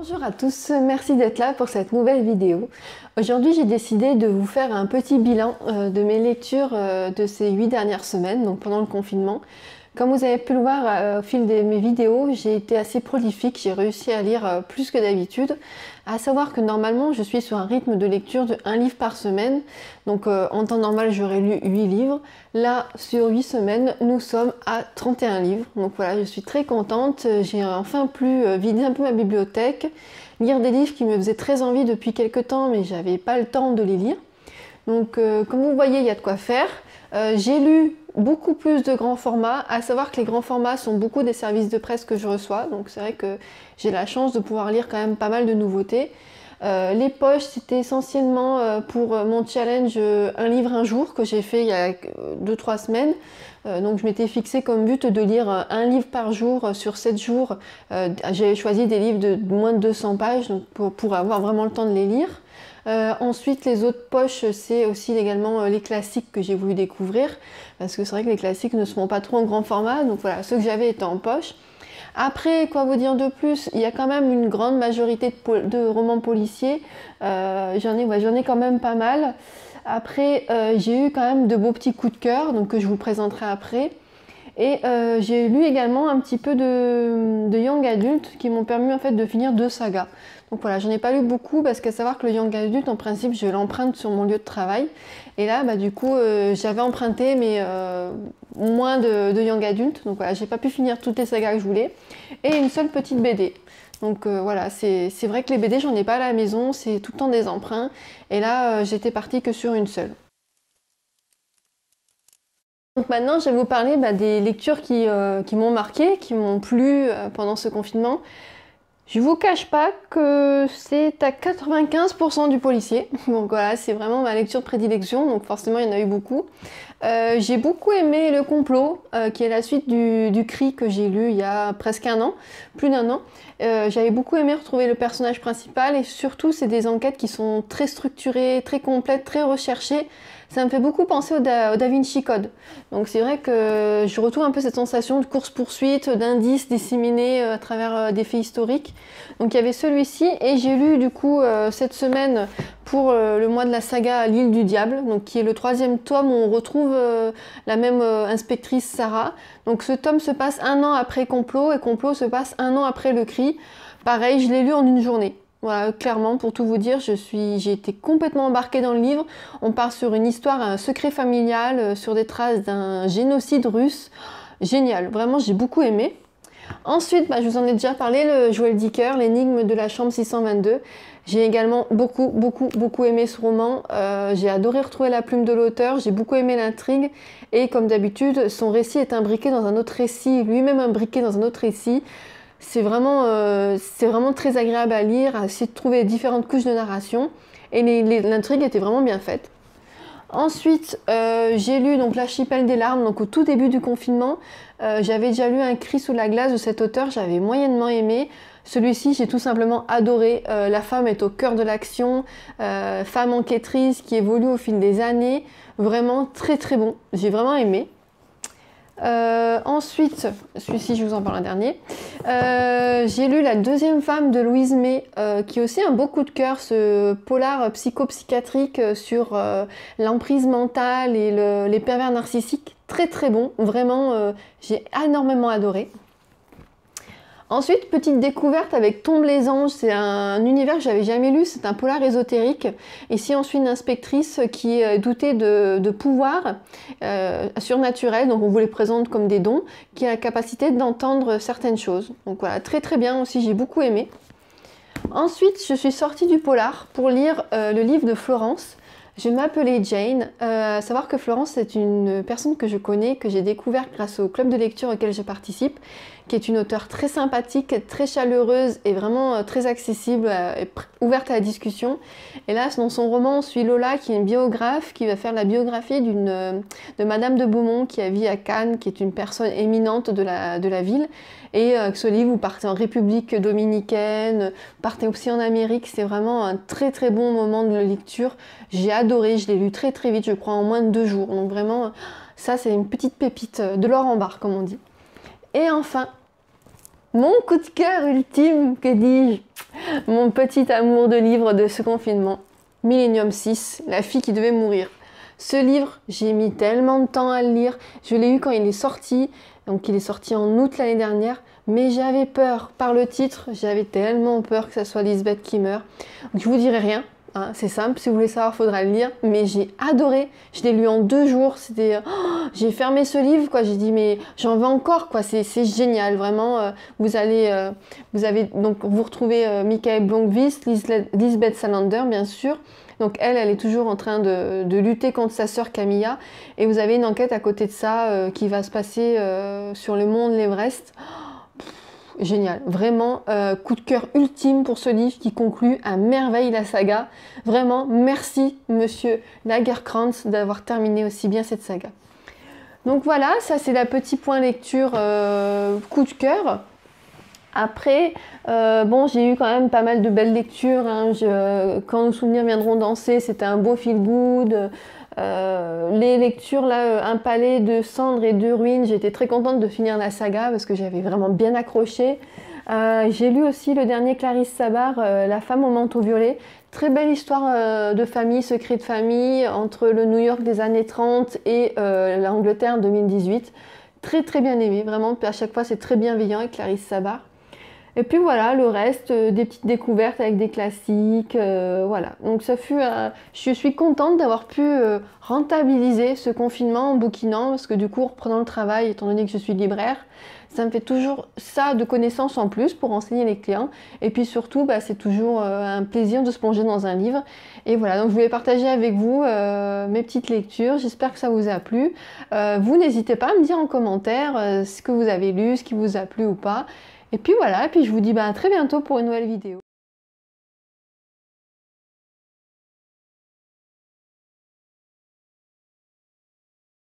Bonjour à tous, merci d'être là pour cette nouvelle vidéo. Aujourd'hui j'ai décidé de vous faire un petit bilan de mes lectures de ces 8 dernières semaines, donc pendant le confinement. Comme vous avez pu le voir au fil de mes vidéos, j'ai été assez prolifique, j'ai réussi à lire plus que d'habitude. À savoir que normalement je suis sur un rythme de lecture de 1 livre par semaine, donc en temps normal j'aurais lu 8 livres. Là sur 8 semaines nous sommes à 31 livres, donc voilà, je suis très contente, j'ai enfin pu vider un peu ma bibliothèque, lire des livres qui me faisaient très envie depuis quelques temps mais j'avais pas le temps de les lire. Donc comme vous voyez il y a de quoi faire. J'ai lu beaucoup plus de grands formats, à savoir que les grands formats sont beaucoup des services de presse que je reçois, donc c'est vrai que j'ai la chance de pouvoir lire quand même pas mal de nouveautés. Les poches, c'était essentiellement pour mon challenge un livre un jour que j'ai fait il y a 2-3 semaines. Donc je m'étais fixé comme but de lire un livre par jour sur 7 jours. J'avais choisi des livres de moins de 200 pages donc pour avoir vraiment le temps de les lire. Ensuite les autres poches c'est aussi également les classiques que j'ai voulu découvrir parce que c'est vrai que les classiques ne se font pas trop en grand format, donc voilà, ceux que j'avais étaient en poche. Après, quoi vous dire de plus, il y a quand même une grande majorité de romans policiers, j'en ai quand même pas mal. Après j'ai eu quand même de beaux petits coups de cœur donc que je vous présenterai après. Et j'ai lu également un petit peu de young adult qui m'ont permis en fait de finir 2 sagas. Donc voilà, j'en ai pas lu beaucoup parce qu'à savoir que le young adult en principe je l'emprunte sur mon lieu de travail. Et là bah, du coup j'avais emprunté mais moins de young adult. Donc voilà, j'ai pas pu finir toutes les sagas que je voulais. Et une seule petite BD. Donc voilà, c'est vrai que les BD j'en ai pas à la maison, c'est tout le temps des emprunts. Et là j'étais partie que sur une seule. Donc maintenant, je vais vous parler des lectures qui m'ont marqué, qui m'ont plu pendant ce confinement. Je vous cache pas que c'est à 95% du policier. Donc voilà, c'est vraiment ma lecture de prédilection, donc forcément il y en a eu beaucoup. J'ai beaucoup aimé Le Complot, qui est la suite du Cri que j'ai lu il y a presque un an, plus d'un an. J'avais beaucoup aimé retrouver le personnage principal et surtout c'est des enquêtes qui sont très structurées, très complètes, très recherchées. Ça me fait beaucoup penser au Da Vinci Code. Donc c'est vrai que je retrouve un peu cette sensation de course-poursuite, d'indices disséminés à travers des faits historiques. Donc il y avait celui-ci et j'ai lu du coup cette semaine pour le mois de la saga L'île du diable, donc qui est le 3e tome où on retrouve la même inspectrice Sarah. Donc ce tome se passe 1 an après Complot et Complot se passe 1 an après Le Cri. Pareil, je l'ai lu en une journée. Voilà, clairement, pour tout vous dire, j'ai été complètement embarquée dans le livre. On part sur une histoire, un secret familial, sur des traces d'un génocide russe. Génial, vraiment, j'ai beaucoup aimé. Ensuite, je vous en ai déjà parlé, le Joël Dicker, l'énigme de la chambre 622. J'ai également beaucoup aimé ce roman. J'ai adoré retrouver la plume de l'auteur, j'ai beaucoup aimé l'intrigue. Et comme d'habitude, son récit est imbriqué dans un autre récit, lui-même imbriqué dans un autre récit. C'est vraiment très agréable à lire, à essayer de trouver différentes couches de narration. Et l'intrigue était vraiment bien faite. Ensuite, j'ai lu donc L'Archipel des larmes, donc au tout début du confinement. J'avais déjà lu Un cri sous la glace de cet auteur, j'avais moyennement aimé. Celui-ci, j'ai tout simplement adoré. La femme est au cœur de l'action, femme enquêtrice qui évolue au fil des années. Vraiment très bon, j'ai vraiment aimé. Ensuite, celui-ci je vous en parle un dernier, j'ai lu La deuxième femme de Louise May, qui est aussi un beau coup de cœur, ce polar psychopsychiatrique sur l'emprise mentale et les pervers narcissiques, très bon, vraiment j'ai énormément adoré. Ensuite, petite découverte avec Tombe les anges, c'est un univers que j'avais jamais lu, c'est un polar ésotérique. Ici on suit une inspectrice qui est dotée de pouvoirs surnaturels, donc on vous les présente comme des dons, qui a la capacité d'entendre certaines choses. Donc voilà, très bien aussi, j'ai beaucoup aimé. Ensuite, je suis sortie du polar pour lire le livre de Florence. Je m'appelais Jane, savoir que Florence c'est une personne que je connais, que j'ai découvert grâce au club de lecture auquel je participe, qui est une auteure très sympathique, très chaleureuse et vraiment très accessible et ouverte à la discussion. Et là, dans son roman, on suit Lola qui est une biographe, qui va faire la biographie de Madame de Beaumont qui a vécu à Cannes, qui est une personne éminente de la ville. Et ce livre, vous partez en République dominicaine, vous partez aussi en Amérique, c'est vraiment un très bon moment de lecture. J'ai adoré, je l'ai lu très vite, je crois en moins de 2 jours. Donc vraiment, ça c'est une petite pépite, de l'or en barre comme on dit. Et enfin, mon coup de cœur ultime, que dis-je, Mon petit amour de livre de ce confinement, Millennium 6, La fille qui devait mourir. Ce livre, j'ai mis tellement de temps à le lire. Je l'ai eu quand il est sorti, donc il est sorti en août l'année dernière, mais j'avais peur par le titre, j'avais tellement peur que ça soit Lisbeth qui meurt. Donc je vous dirai rien. Hein, c'est simple, si vous voulez savoir, il faudra le lire. Mais j'ai adoré. Je l'ai lu en 2 jours. C'était, j'ai fermé ce livre, quoi. J'ai dit, mais j'en veux encore, quoi. C'est génial, vraiment. Vous retrouvez Michael Blomqvist, Lisbeth Salander, bien sûr. Donc elle est toujours en train de lutter contre sa sœur Camilla. Et vous avez une enquête à côté de ça qui va se passer sur le mont l'Everest. Génial, vraiment coup de cœur ultime pour ce livre qui conclut à merveille la saga. Vraiment, merci Monsieur Lagercrantz d'avoir terminé aussi bien cette saga. Donc voilà, ça c'est la petite point lecture coup de cœur. Après, bon, j'ai eu quand même pas mal de belles lectures. Hein. Quand nos souvenirs viendront danser, c'était un beau feel good. Les lectures là, Un palais de cendres et de ruines, j'étais très contente de finir la saga parce que j'avais vraiment bien accroché. J'ai lu aussi le dernier Clarisse Sabar, La femme au manteau violet. Très belle histoire de famille, secret de famille, entre le New York des années 30 et l'Angleterre 2018. Très très bien aimé, vraiment, à chaque fois c'est très bienveillant avec Clarisse Sabar. Et puis voilà, le reste, des petites découvertes avec des classiques, voilà. Donc ça fut, je suis contente d'avoir pu rentabiliser ce confinement en bouquinant, parce que du coup, en reprenant le travail, étant donné que je suis libraire, ça me fait toujours ça de connaissances en plus pour enseigner les clients. Et puis surtout, c'est toujours un plaisir de se plonger dans un livre. Et voilà, donc je voulais partager avec vous mes petites lectures. J'espère que ça vous a plu. Vous n'hésitez pas à me dire en commentaire ce que vous avez lu, ce qui vous a plu ou pas. Et puis voilà, puis je vous dis à très bientôt pour une nouvelle vidéo.